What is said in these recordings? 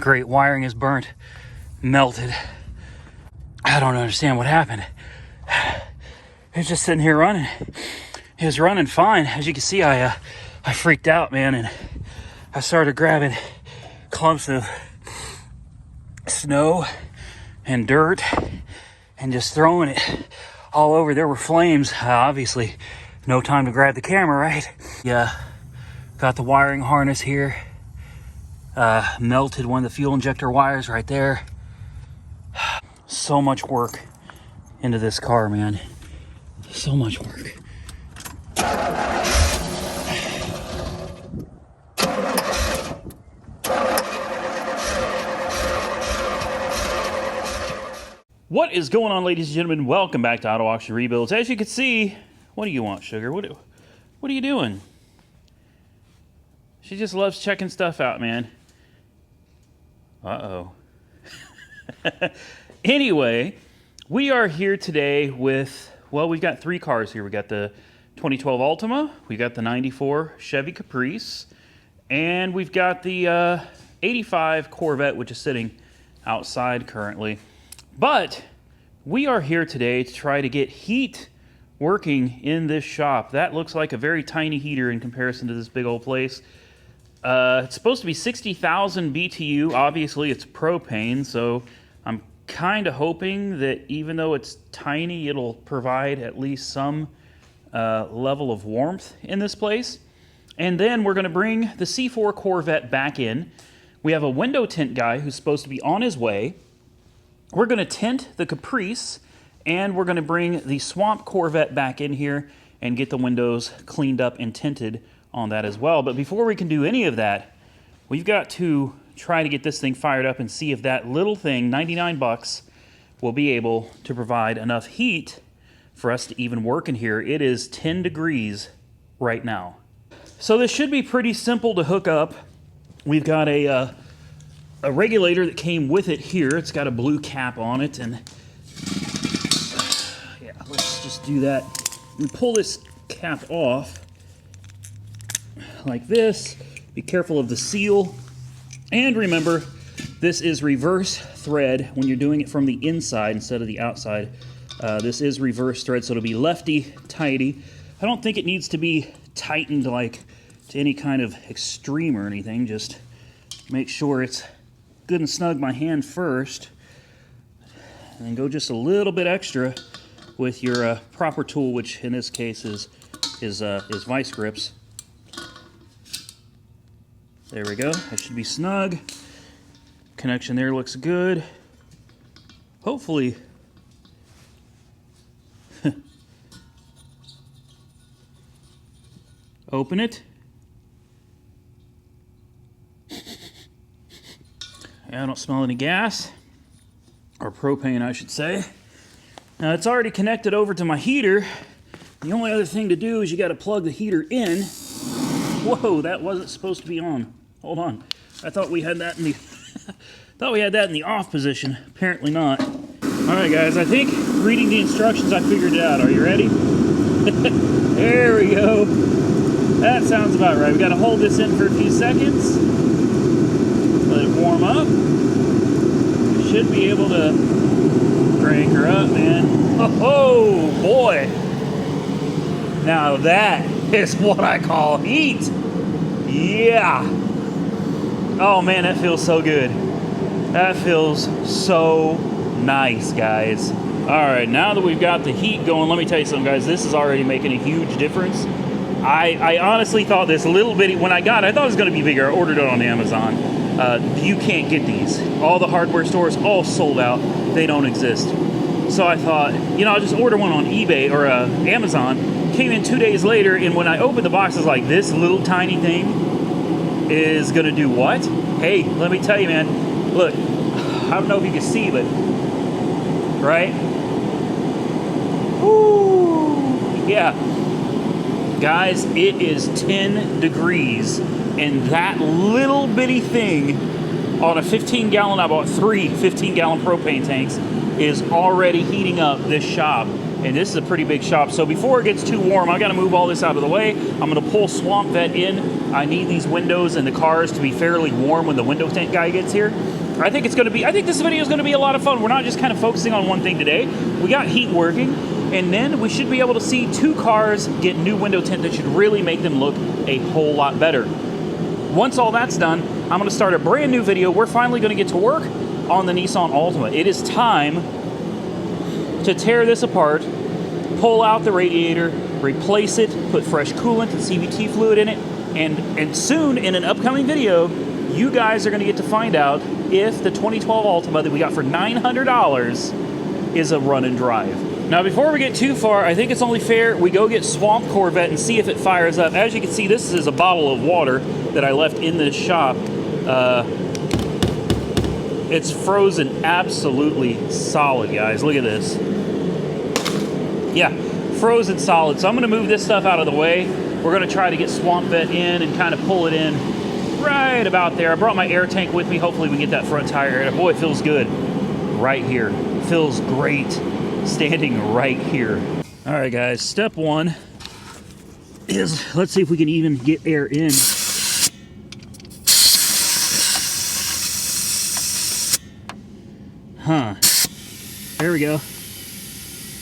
Great, wiring is burnt, melted. I don't understand what happened. It's just sitting here running. It was running fine. As you can see, I freaked out, man, and I started grabbing clumps of snow and dirt and just throwing it all over. There were flames. Obviously, no time to grab the camera, right? Yeah, got the wiring harness here. Melted one of the fuel injector wires right there. So much work into this car, man. So much work. What is going on, ladies and gentlemen? Welcome back to Auto Auction Rebuilds. As you can see, what do you want, sugar? What are you doing? She just loves checking stuff out, man. Uh-oh. Anyway, we are here today with, well, we've got three cars here. We got the 2012 Altima, we got the 94 Chevy Caprice, and we've got the 85 Corvette, which is sitting outside currently. But we are here today to try to get heat working in this shop. That looks like a very tiny heater in comparison to this big old place. It's supposed to be 60,000 BTU. Obviously, it's propane, so I'm kind of hoping that even though it's tiny, it'll provide at least some level of warmth in this place. And then we're going to bring the C4 Corvette back in. We have a window tint guy who's supposed to be on his way. We're going to tint the Caprice, and we're going to bring the Swamp Corvette back in here and get the windows cleaned up and tinted on that as well. But before we can do any of that, we've got to try to get this thing fired up and see if that little thing, 99 bucks, will be able to provide enough heat for us to even work in here. It is 10 degrees right now. So this should be pretty simple to hook up. We've got a regulator that came with it here. It's got a blue cap on it, and yeah, let's just do that. We pull this cap off like this. Be careful of the seal, and remember, this is reverse thread when you're doing it from the inside instead of the outside. This is reverse thread, so it'll be lefty tighty. I don't think it needs to be tightened like to any kind of extreme or anything. Just make sure it's good and snug my hand first, and then go just a little bit extra with your proper tool, which in this case is vice grips. There we go. That should be snug. Connection there looks good. Hopefully, open it. I don't smell any gas, or propane, I should say. Now, it's already connected over to my heater. The only other thing to do is you got to plug the heater in. Whoa, that wasn't supposed to be on. Hold on. I thought we had that in the off position. Apparently not. All right, guys. I think reading the instructions, I figured it out. Are you ready? There we go. That sounds about right. We got to hold this in for a few seconds. Let it warm up. Should be able to crank her up, man. Oh boy! Now that is what I call heat. Yeah. Oh man, that feels so good. That feels so nice, guys. All right, now that we've got the heat going, let me tell you something, guys. This is already making a huge difference. I honestly thought this little bitty, when I got it, I thought it was going to be bigger. I ordered it on Amazon. You can't get these. All the hardware stores, all sold out. They don't exist. So I thought, you know, I'll just order one on eBay or Amazon. Came in 2 days later, and when I opened the box, I was like, this little tiny thing is going to do what? Hey, let me tell you, man. Look, I don't know if you can see, but, right? Woo! Yeah. Guys, it is 10 degrees, and that little bitty thing on a 15-gallon, I bought 3 15-gallon propane tanks, is already heating up this shop. And this is a pretty big shop. So before it gets too warm, I gotta move all this out of the way. I'm gonna pull SwampVette in. I need these windows and the cars to be fairly warm when the window tint guy gets here. I think this video is gonna be a lot of fun. We're not just kind of focusing on one thing today. We got heat working, and then we should be able to see two cars get new window tint that should really make them look a whole lot better. Once all that's done, I'm gonna start a brand new video. We're finally gonna get to work on the Nissan Altima. It is time to tear this apart, pull out the radiator, replace it, put fresh coolant and CVT fluid in it, and soon in an upcoming video, you guys are gonna get to find out if the 2012 Altima that we got for $900 is a run and drive. Now, before we get too far, I think it's only fair we go get Swamp Corvette and see if it fires up. As you can see, this is a bottle of water that I left in this shop. It's frozen absolutely solid, guys. Look at this. Yeah, frozen solid. So I'm gonna move this stuff out of the way. We're gonna try to get SwampVette in and kind of pull it in right about there. I brought my air tank with me. Hopefully we can get that front tire air. Boy, it feels good right here. Feels great standing right here. All right, guys, step one is, let's see if we can even get air in. Huh. There we go.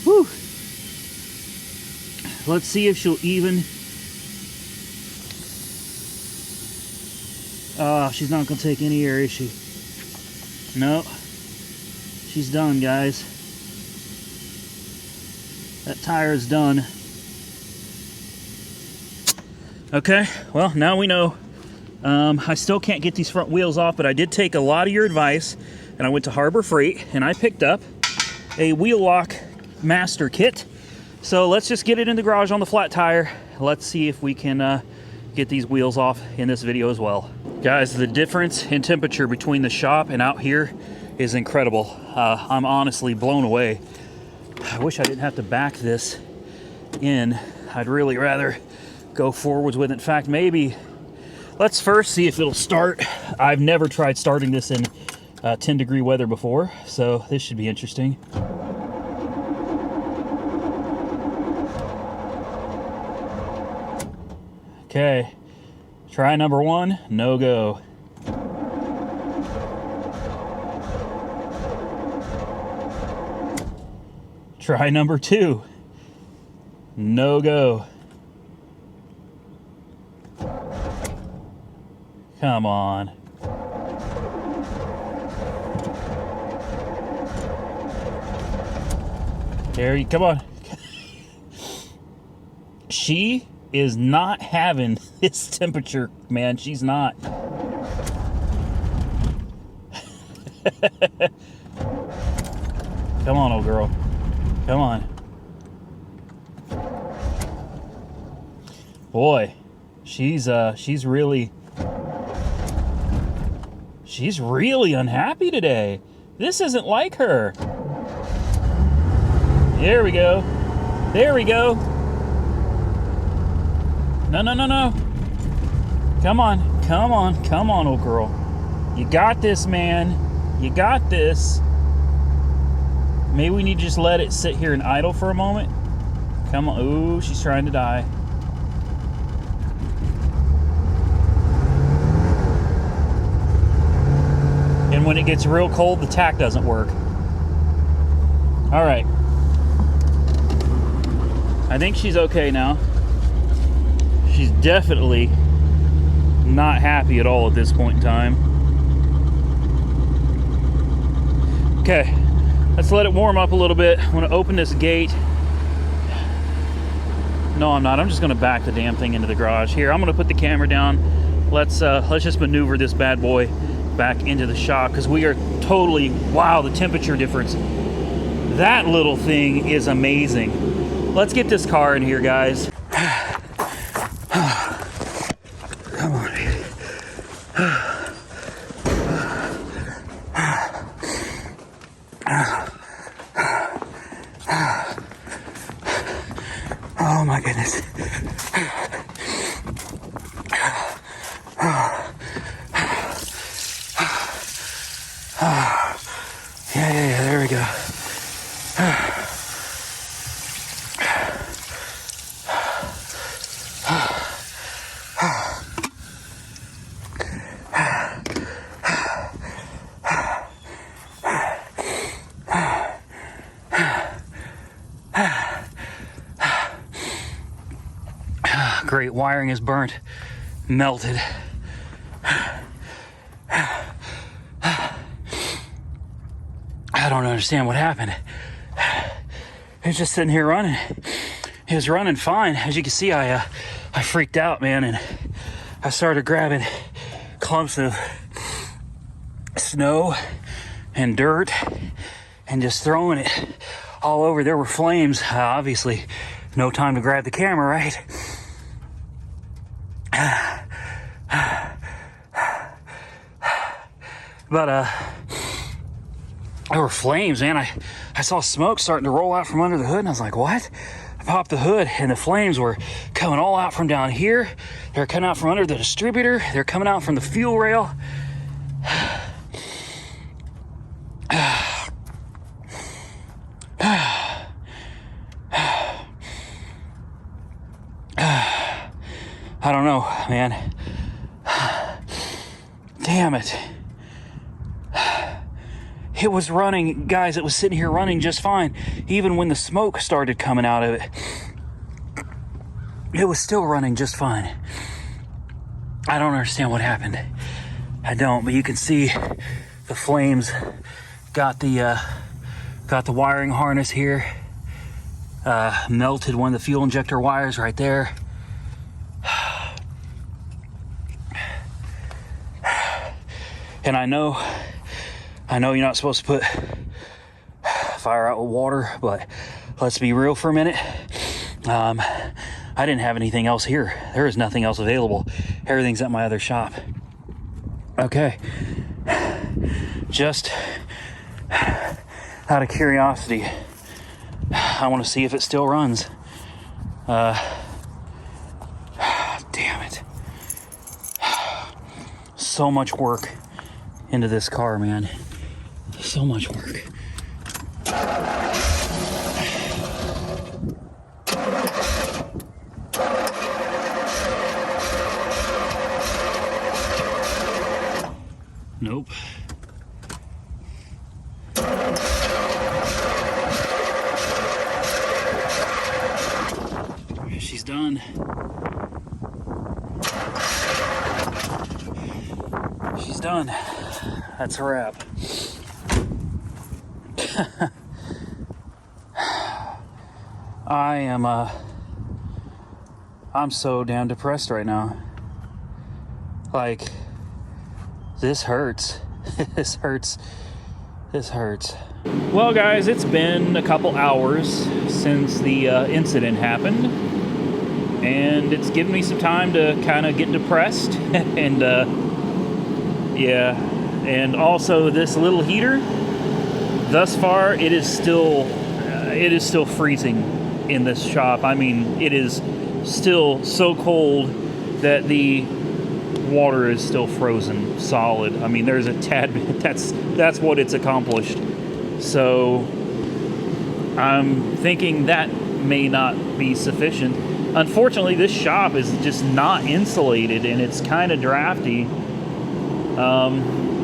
Whew. Let's see if she'll even... she's not going to take any air, is she? No. She's done, guys. That tire is done. Okay, well, now we know. I still can't get these front wheels off, but I did take a lot of your advice, and I went to Harbor Freight, and I picked up a wheel lock master kit. So let's just get it in the garage on the flat tire. Let's see if we can get these wheels off in this video as well. Guys, the difference in temperature between the shop and out here is incredible. I'm honestly blown away. I wish I didn't have to back this in. I'd really rather go forwards with it. In fact, maybe let's first see if it'll start. I've never tried starting this in 10-degree weather before, so this should be interesting. Okay, try number one, no go. Try number two, no go. Come on. There you, come on. She is not having this temperature, man. She's not. Come on, old girl. Come on. Boy, she's really unhappy today. This isn't like her. There we go. There we go. No, no, no, no. Come on, come on, come on, old girl. You got this, man. You got this. Maybe we need to just let it sit here and idle for a moment. Come on. Ooh, she's trying to die. And when it gets real cold, the tack doesn't work. All right. I think she's okay now. She's definitely not happy at all at this point in time. Okay, let's let it warm up a little bit. I'm gonna open this gate. No, I'm not. I'm just gonna back the damn thing into the garage. Here, I'm gonna put the camera down. Let's just maneuver this bad boy back into the shop, because we are totally, wow, the temperature difference. That little thing is amazing. Let's get this car in here, guys. Come on, baby. Oh my goodness. Yeah, there we go. Great, wiring is burnt, melted. I don't understand what happened. He was just sitting here running. He was running fine. As you can see, I freaked out, man, and I started grabbing clumps of snow and dirt and just throwing it all over. There were flames. Obviously, no time to grab the camera, right? But there were flames, man. I saw smoke starting to roll out from under the hood, and I was like, what? I popped the hood, and the flames were coming all out from down here. They're coming out from under the distributor. They're coming out from the fuel rail. I don't know, man. Damn it. It was running, guys, it was sitting here running just fine. Even when the smoke started coming out of it, it was still running just fine. I don't understand what happened. I don't, but you can see the flames got the wiring harness here. Melted one of the fuel injector wires right there. And I know you're not supposed to put fire out with water, but let's be real for a minute. I didn't have anything else here. There is nothing else available. Everything's at my other shop. Okay. Just out of curiosity, I want to see if it still runs. Damn it. So much work into this car, man. So much work. Nope. She's done. She's done. That's a wrap. I'm so damn depressed right now. Like, this hurts. This hurts. Well, guys, it's been a couple hours since the incident happened, and it's given me some time to kind of get depressed. And yeah, and also this little heater, thus far it is still freezing in this shop. I mean, it is still so cold that the water is still frozen solid. I mean, there's a tad bit, that's what it's accomplished. So I'm thinking that may not be sufficient. Unfortunately, this shop is just not insulated, and it's kind of drafty.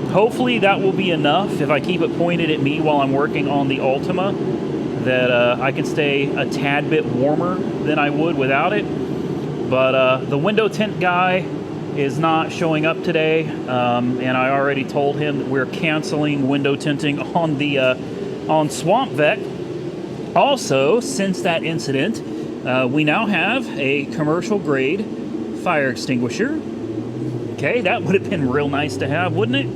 Hopefully that will be enough if I keep it pointed at me while I'm working on the Ultima, that I can stay a tad bit warmer than I would without it. But the window tint guy is not showing up today, and I already told him that we're canceling window tinting on the on SwampVette. Also, since that incident, we now have a commercial grade fire extinguisher. Okay, that would have been real nice to have, wouldn't it?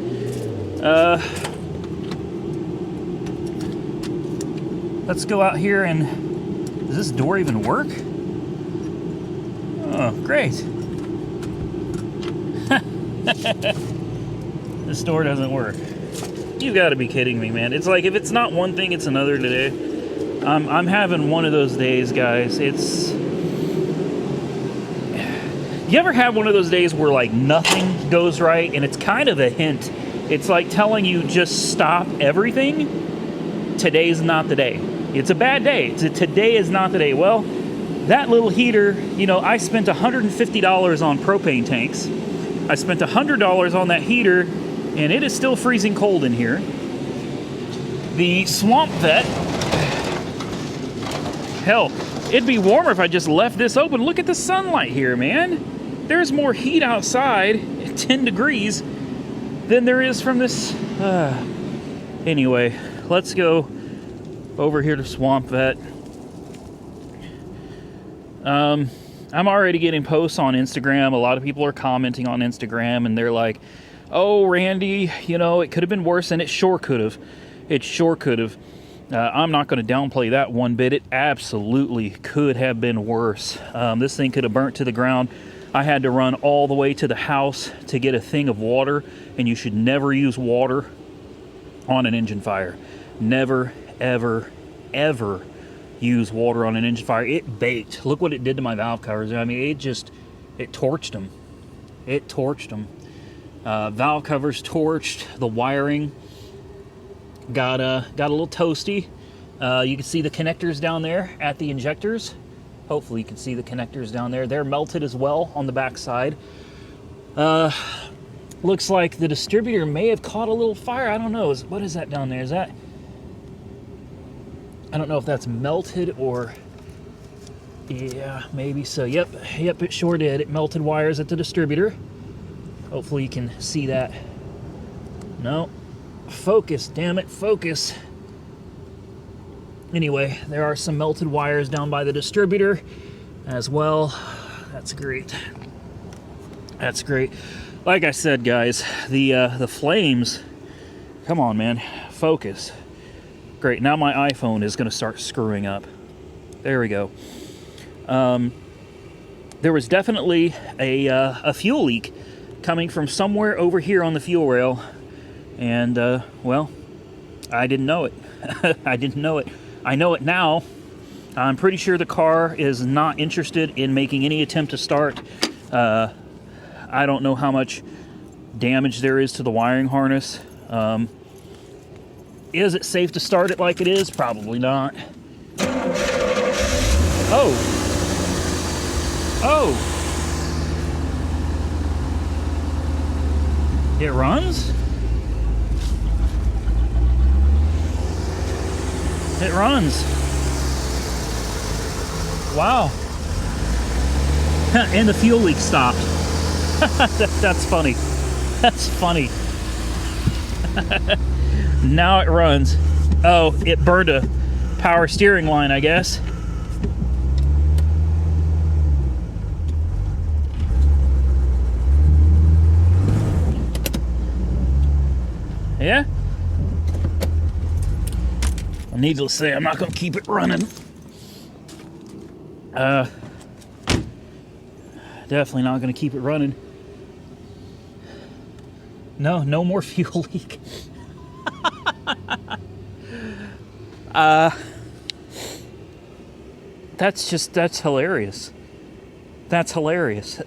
Let's go out here and... Does this door even work? Oh, great. This door doesn't work. You've got to be kidding me, man. It's like, if it's not one thing, it's another today. I'm having one of those days, guys. It's... You ever have one of those days where, like, nothing goes right, and it's kind of a hint? It's like telling you, just stop everything. Today's not the day. It's a bad day. Today is not the day. Well, that little heater, you know, I spent $150 on propane tanks. I spent $100 on that heater, and it is still freezing cold in here. The SwampVette Hell, it'd be warmer if I just left this open. Look at the sunlight here, man. There's more heat outside at 10 degrees than there is from this. Anyway, let's go over here to SwampVette. I'm already getting posts on Instagram. A lot of people are commenting on Instagram, and they're like, oh, Randy, you know, it could have been worse, and it sure could have. It sure could have. I'm not going to downplay that one bit. It absolutely could have been worse. This thing could have burnt to the ground. I had to run all the way to the house to get a thing of water, and you should never use water on an engine fire. Never, ever, ever use water on an engine fire. It baked. Look what it did to my valve covers. I mean, it torched them. It torched them. Valve covers torched. The wiring got a little toasty. You can see the connectors down there at the injectors. Hopefully you can see the connectors down there. They're melted as well on the back side. Looks like the distributor may have caught a little fire. I don't know. What is that down there? Is that... I don't know if that's melted or... Yeah, maybe so. Yep, it sure did. It melted wires at the distributor. Hopefully you can see that. No. Focus, damn it, focus. Anyway, there are some melted wires down by the distributor as well. That's great. That's great. Like I said, guys, the flames... Come on, man. Focus. Great, now my iPhone is going to start screwing up. There we go. There was definitely a fuel leak coming from somewhere over here on the fuel rail. And, well, I didn't know it. I didn't know it. I know it now. I'm pretty sure the car is not interested in making any attempt to start. I don't know how much damage there is to the wiring harness. Is it safe to start it like it is? Probably not. Oh. Oh. It runs? It runs. Wow. And the fuel leak stopped. That's funny. That's funny. Now it runs. Oh, it burned a power steering line, I guess. Yeah? Well, needless to say, I'm not going to keep it running. Definitely not going to keep it running. No more fuel leak. That's hilarious. That's hilarious.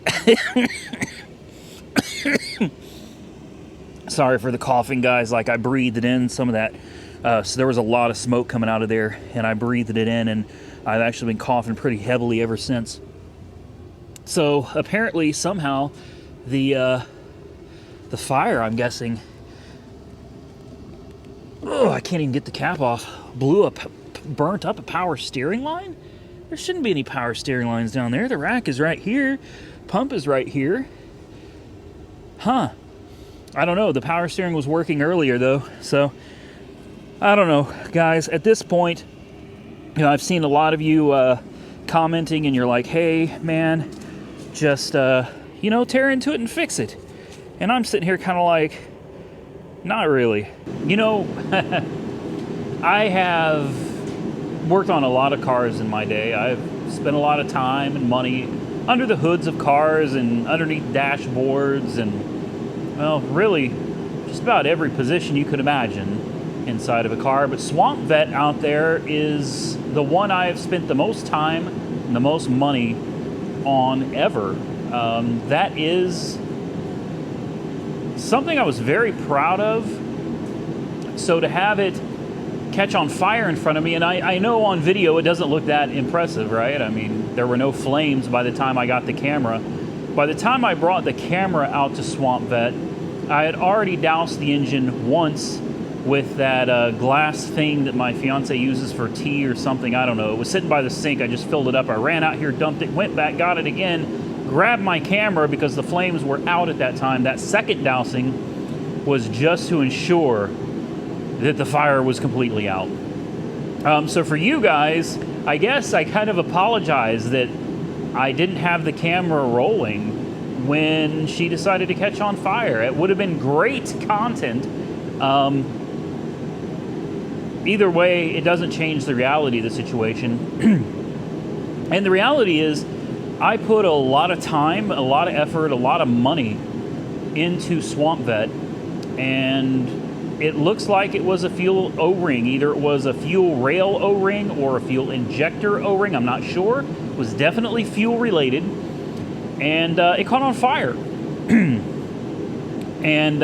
Sorry for the coughing, guys. Like, I breathed in some of that. So there was a lot of smoke coming out of there, and I breathed it in, and I've actually been coughing pretty heavily ever since. So apparently, somehow, the fire, I'm guessing, oh, I can't even get the cap off, burnt up a power steering line? There shouldn't be any power steering lines down there. The rack is right here. Pump is right here. Huh. I don't know. The power steering was working earlier, though. So, I don't know. Guys, at this point, you know, I've seen a lot of you commenting, and you're like, hey, man, just, you know, tear into it and fix it. And I'm sitting here kind of like, not really. You know, I have worked on a lot of cars in my day. I've spent a lot of time and money under the hoods of cars and underneath dashboards and, well, really just about every position you could imagine inside of a car. But SwampVette out there is the one I've spent the most time and the most money on ever. That is something I was very proud of. So to have it catch on fire in front of me, and I know on video it doesn't look that impressive, right? I mean, there were no flames by the time I got the camera. By the time I brought the camera out to SwampVette, I had already doused the engine once with that glass thing that my fiance uses for tea or something. I don't know. It was sitting by the sink. I just filled it up. I ran out here, dumped it, went back, got it again, grabbed my camera because the flames were out at that time. That second dousing was just to ensure that the fire was completely out. So for you guys, I guess I kind of apologize that I didn't have the camera rolling when she decided to catch on fire. It would have been great content. Either way, it doesn't change the reality of the situation. And the reality is, I put a lot of time, a lot of effort, a lot of money into SwampVette, and it looks like it was a fuel O-ring. Either it was a fuel rail O-ring or a fuel injector O-ring, I'm not sure. It was definitely fuel related, and it caught on fire. And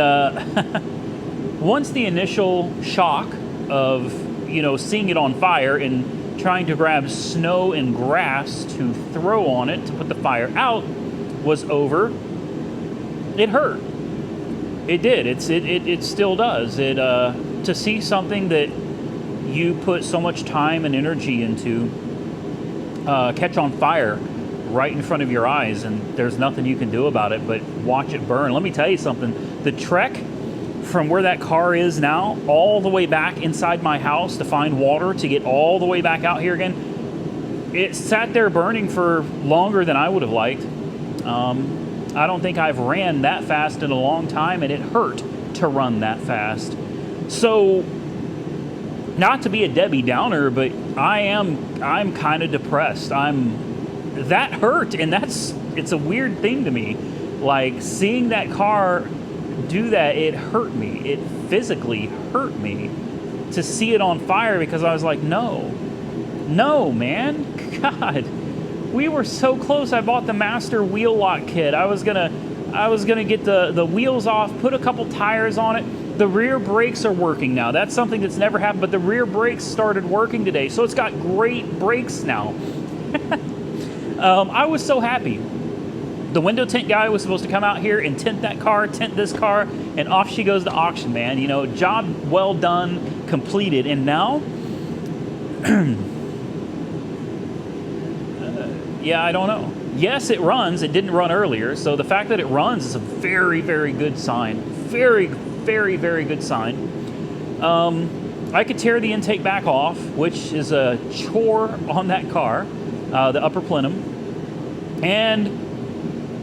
once the initial shock of, seeing it on fire and trying to grab snow and grass to throw on it to put the fire out was over, it hurt. It did. It still does. To see something that you put so much time and energy into catch on fire right in front of your eyes, and there's nothing you can do about it but watch it burn. Let me tell you something. The trek from where that car is now all the way back inside my house to find water to get all the way back out here again, it sat there burning for longer than I would have liked. I don't think I've ran that fast in a long time, and it hurt to run that fast. So, not to be a Debbie Downer, but I'm kind of depressed. That hurt, and it's a weird thing to me. Like, seeing that car do that, it hurt me. It physically hurt me to see it on fire, because I was like, no, man, God, we were so close. I bought the master wheel lock kit. I was gonna get the wheels off, put a couple tires on it. The rear brakes are working now. That's something that's never happened, but the rear brakes started working today, so it's got great brakes now. I was so happy. The window tint guy was supposed to come out here and tint that car, tint this car, and off she goes to auction, man. Job well done, completed. And now, yeah, I don't know. Yes, it runs. It didn't run earlier, so the fact that it runs is a very, very good sign. Very, very, very good sign. I could tear the intake back off, which is a chore on that car, the upper plenum, and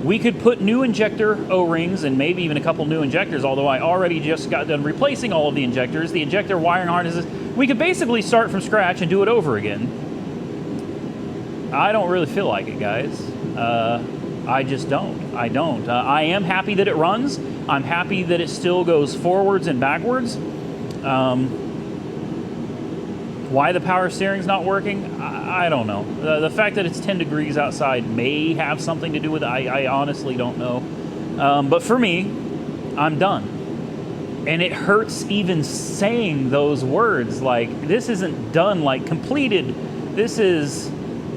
we could put new injector O-rings and maybe even a couple new injectors, although I already just got done replacing all of the injectors, the injector wiring harnesses. We could basically start from scratch and do it over again. I don't really feel like it, guys. I just don't. I don't. I am happy that it runs. I'm happy that it still goes forwards and backwards. Why the power steering's not working, I don't know. The fact that it's 10 degrees outside may have something to do with it. I honestly don't know. But for me, I'm done. And it hurts even saying those words. Like, this isn't done, like completed.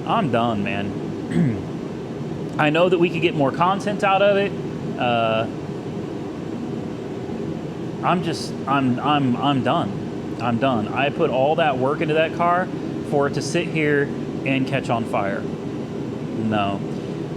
I'm done, man. I know that we could get more content out of it. I'm done. I'm done. I put all that work into that car for it to sit here and catch on fire. No.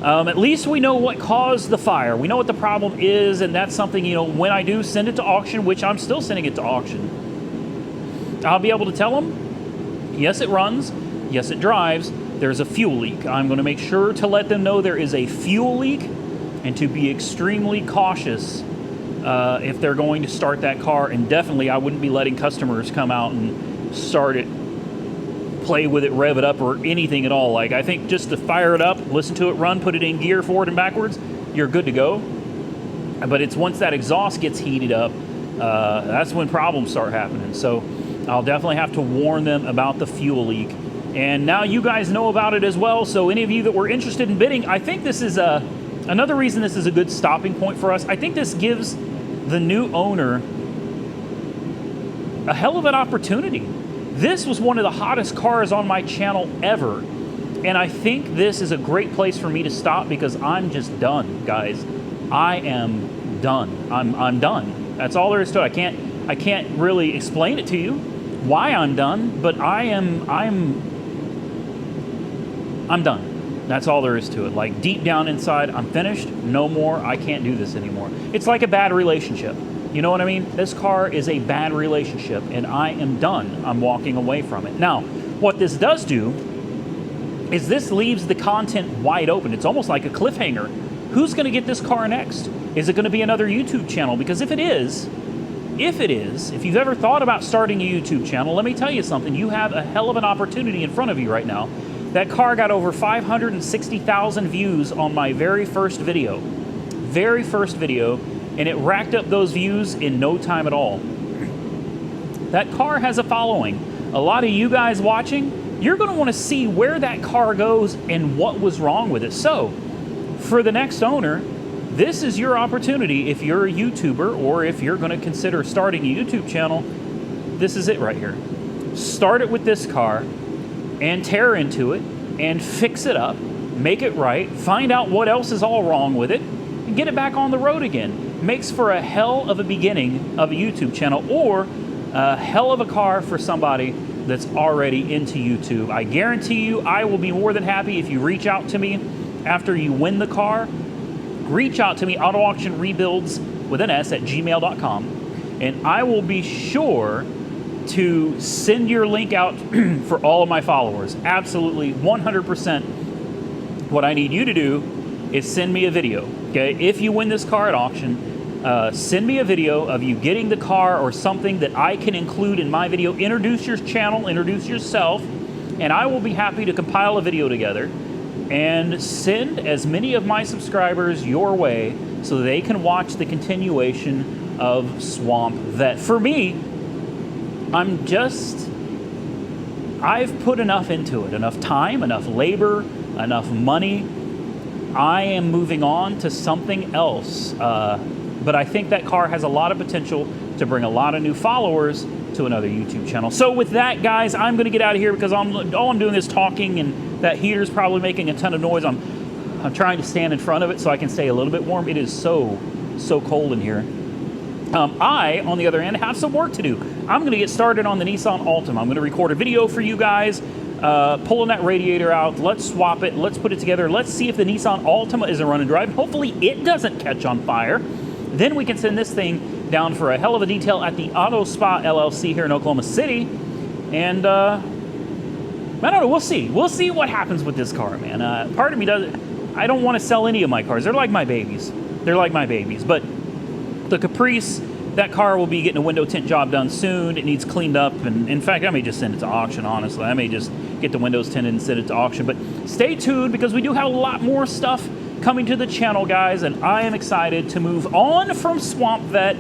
At least we know what caused the fire. We know what the problem is, and that's something, when I do send it to auction, which I'm still sending it to auction, I'll be able to tell them, yes, it runs, yes, it drives, there's a fuel leak. I'm going to make sure to let them know there is a fuel leak and to be extremely cautious if they're going to start that car. And definitely I wouldn't be letting customers come out and start it, play with it, rev it up, or anything at all. Like, I think just to fire it up, listen to it run, put it in gear forward and backwards, you're good to go. But it's once that exhaust gets heated up, that's when problems start happening. So I'll definitely have to warn them about the fuel leak. And now you guys know about it as well. So any of you that were interested in bidding, I think this is another reason this is a good stopping point for us. I think this gives the new owner a hell of an opportunity. This was one of the hottest cars on my channel ever. And I think this is a great place for me to stop, because I'm just done, guys. I am done. I'm done. That's all there is to it. I can't really explain it to you why I'm done, but I'm done. That's all there is to it. Like, deep down inside, I'm finished. No more. I can't do this anymore. It's like a bad relationship. You know what I mean? This car is a bad relationship, and I am done. I'm walking away from it. Now, what this does do is this leaves the content wide open. It's almost like a cliffhanger. Who's going to get this car next? Is it going to be another YouTube channel? Because if you've ever thought about starting a YouTube channel, let me tell you something. You have a hell of an opportunity in front of you right now. That car got over 560,000 views on my very first video. And it racked up those views in no time at all. That car has a following. A lot of you guys watching, you're going to want to see where that car goes and what was wrong with it. So, for the next owner, this is your opportunity. If you're a YouTuber or if you're going to consider starting a YouTube channel, this is it right here. Start it with this car and tear into it and fix it up, make it right, find out what else is all wrong with it, and get it back on the road again. Makes for a hell of a beginning of a YouTube channel, or a hell of a car for somebody that's already into YouTube. I guarantee you, I will be more than happy if you reach out to me after you win the car. Reach out to me, autoauctionrebuilds with an S at gmail.com, and I will be sure to send your link out for all of my followers. Absolutely 100%. What I need you to do is send me a video. Okay, if you win this car at auction, send me a video of you getting the car or something that I can include in my video. Introduce your channel, introduce yourself, and I will be happy to compile a video together and send as many of my subscribers your way so they can watch the continuation of SwampVette. For me, I've put enough into it, enough time, enough labor, enough money. I am moving on to something else. But I think that car has a lot of potential to bring a lot of new followers to another YouTube channel. So with that, guys, I'm going to get out of here because all I'm doing is talking, and that heater's probably making a ton of noise. I'm trying to stand in front of it so I can stay a little bit warm. It is so cold in here. I, on the other hand, have some work to do. I'm going to get started on the Nissan Altima. I'm going to record a video for you guys, pulling that radiator out. Let's swap it. Let's put it together. Let's see if the Nissan Altima is a run and drive. Hopefully it doesn't catch on fire. Then we can send this thing down for a hell of a detail at the Auto Spa LLC here in Oklahoma City. And I don't know. We'll see. We'll see what happens with this car, man. Part of me I don't want to sell any of my cars. They're like my babies. But the Caprice, that car will be getting a window tint job done soon. It needs cleaned up, and in fact, I may just send it to auction, honestly. I may just get the windows tinted and send it to auction. But stay tuned, because we do have a lot more stuff coming to the channel, guys, and I am excited to move on from SwampVette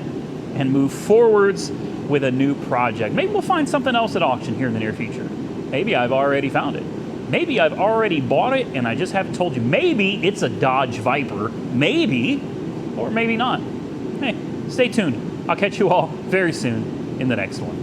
and move forwards with a new project. Maybe we'll find something else at auction here in the near future. Maybe I've already found it. Maybe I've already bought it and I just haven't told you. Maybe it's a Dodge Viper. Maybe, or maybe not. Hey, stay tuned. I'll catch you all very soon in the next one.